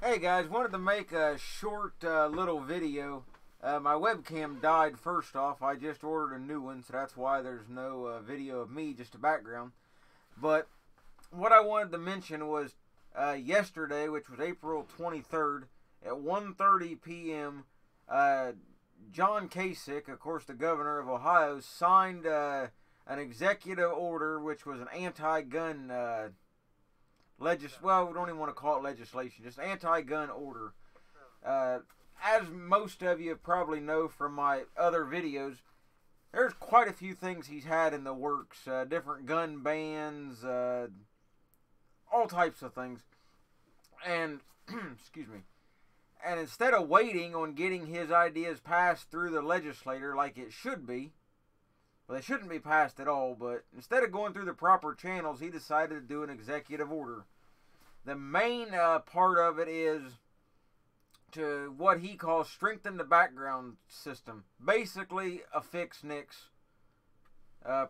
Hey guys, wanted to make a short little video. My webcam died first off. I just ordered a new one, so that's why there's no video of me, just a background. But what I wanted to mention was yesterday, which was April 23rd, at 1:30 p.m., John Kasich, of course the governor of Ohio, signed an executive order which was an anti-gun well, we don't even want to call it legislation, just anti-gun order. As most of you probably know from my other videos, there's quite a few things he's had in the works. Different gun bans, all types of things. And, excuse me. And instead of waiting on getting his ideas passed through the legislature like it should be, well, they shouldn't be passed at all, but instead of going through the proper channels, he decided to do an executive order. The main part of it is to what he calls strengthen the background system. Basically, a fix-nix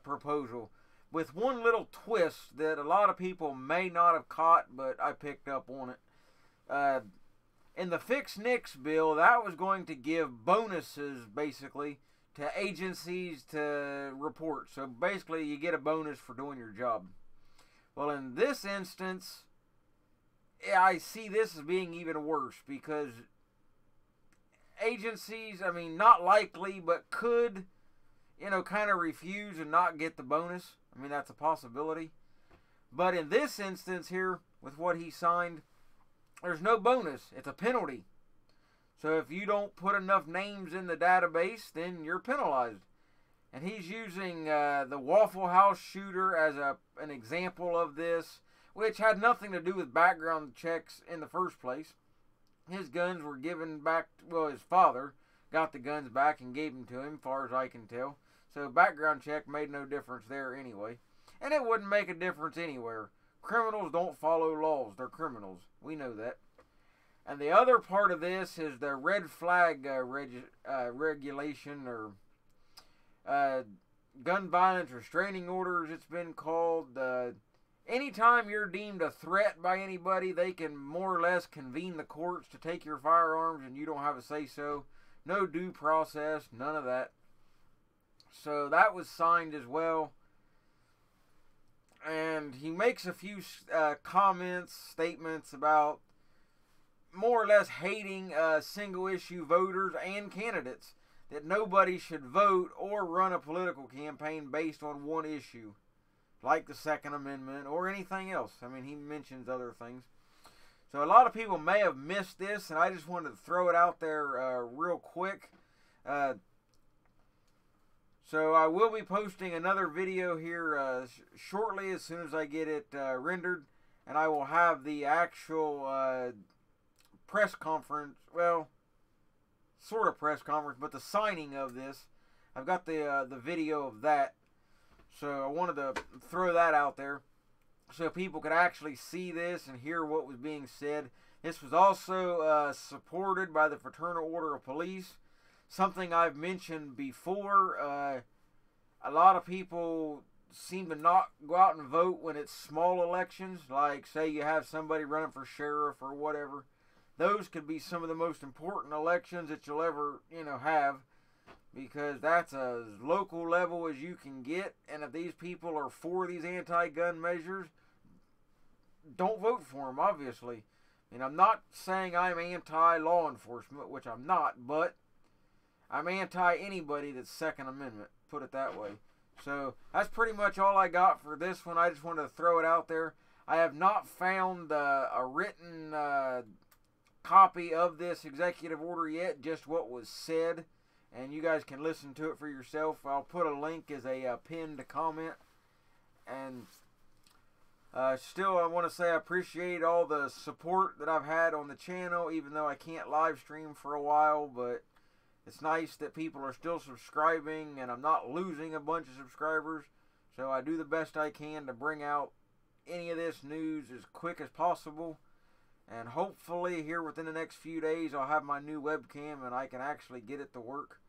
proposal. With one little twist that a lot of people may not have caught, but I picked up on it. In the fix-nix bill, that was going to give bonuses, basically, to agencies to report. So basically you get a bonus for doing your job. Well, in this instance, I see this as being even worse, because agencies, I mean, not likely, but could, kind of refuse and not get the bonus. I mean, that's a possibility. But in this instance here, with what he signed, there's no bonus. It's a penalty. So if you don't put enough names in the database, then you're penalized. And he's using the Waffle House shooter as an example of this, which had nothing to do with background checks in the first place. His guns were given back, well, his father got the guns back and gave them to him, as far as I can tell. So background check made no difference there anyway. And it wouldn't make a difference anywhere. Criminals don't follow laws. They're criminals. We know that. And the other part of this is the red flag regulation, or gun violence restraining orders, it's been called. Anytime you're deemed a threat by anybody, they can more or less convene the courts to take your firearms and you don't have a say-so. No due process, none of that. So that was signed as well. And he makes a few comments, statements about more or less hating single-issue voters and candidates, that nobody should vote or run a political campaign based on one issue, like the Second Amendment or anything else. I mean, he mentions other things. So a lot of people may have missed this, and I just wanted to throw it out there real quick. So I will be posting another video here shortly, as soon as I get it rendered, and I will have the actual press conference, well, sort of press conference, but the signing of this. I've got the video of that, so I wanted to throw that out there so people could actually see this and hear what was being said. This was also supported by the Fraternal Order of Police, something I've mentioned before. A lot of people seem to not go out and vote when it's small elections, like say you have somebody running for sheriff or whatever. Those could be some of the most important elections that you'll ever, have, because that's as local level as you can get. And if these people are for these anti-gun measures, don't vote for them, obviously. And I'm not saying I'm anti-law enforcement, which I'm not, but I'm anti-anybody that's Second Amendment, put it that way. So that's pretty much all I got for this one. I just wanted to throw it out there. I have not found a written copy of this executive order yet, just what was said, and you guys can listen to it for yourself. I'll put a link as a pinned comment. And still, I want to say I appreciate all the support that I've had on the channel, even though I can't live stream for a while. But it's nice that people are still subscribing, and I'm not losing a bunch of subscribers. So I do the best I can to bring out any of this news as quick as possible. And hopefully here within the next few days I'll have my new webcam and I can actually get it to work.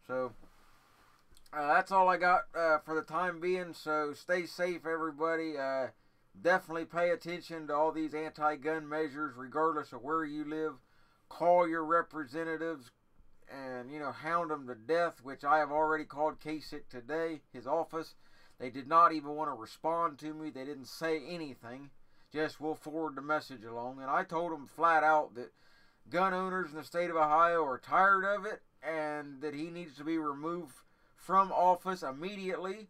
So that's all I got for the time being. So stay safe, everybody. definitely pay attention to all these anti-gun measures regardless of where you live. Call your representatives and, hound them to death, which I have already called Kasich today, his office. They did not even want to respond to me. They didn't say anything. Just, we'll forward the message along. And I told them flat out that gun owners in the state of Ohio are tired of it and that he needs to be removed from office immediately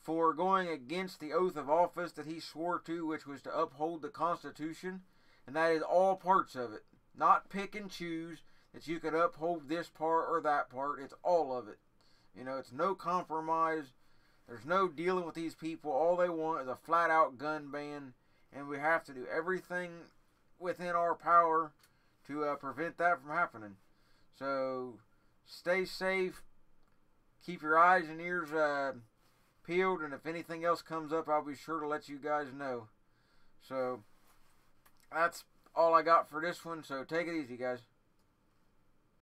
for going against the oath of office that he swore to, which was to uphold the Constitution. And that is all parts of it. Not pick and choose that you could uphold this part or that part. It's all of it. It's no compromise. There's no dealing with these people. All they want is a flat-out gun ban. And we have to do everything within our power to prevent that from happening. So, stay safe. Keep your eyes and ears peeled. And if anything else comes up, I'll be sure to let you guys know. So, that's all I got for this one. So, take it easy, guys.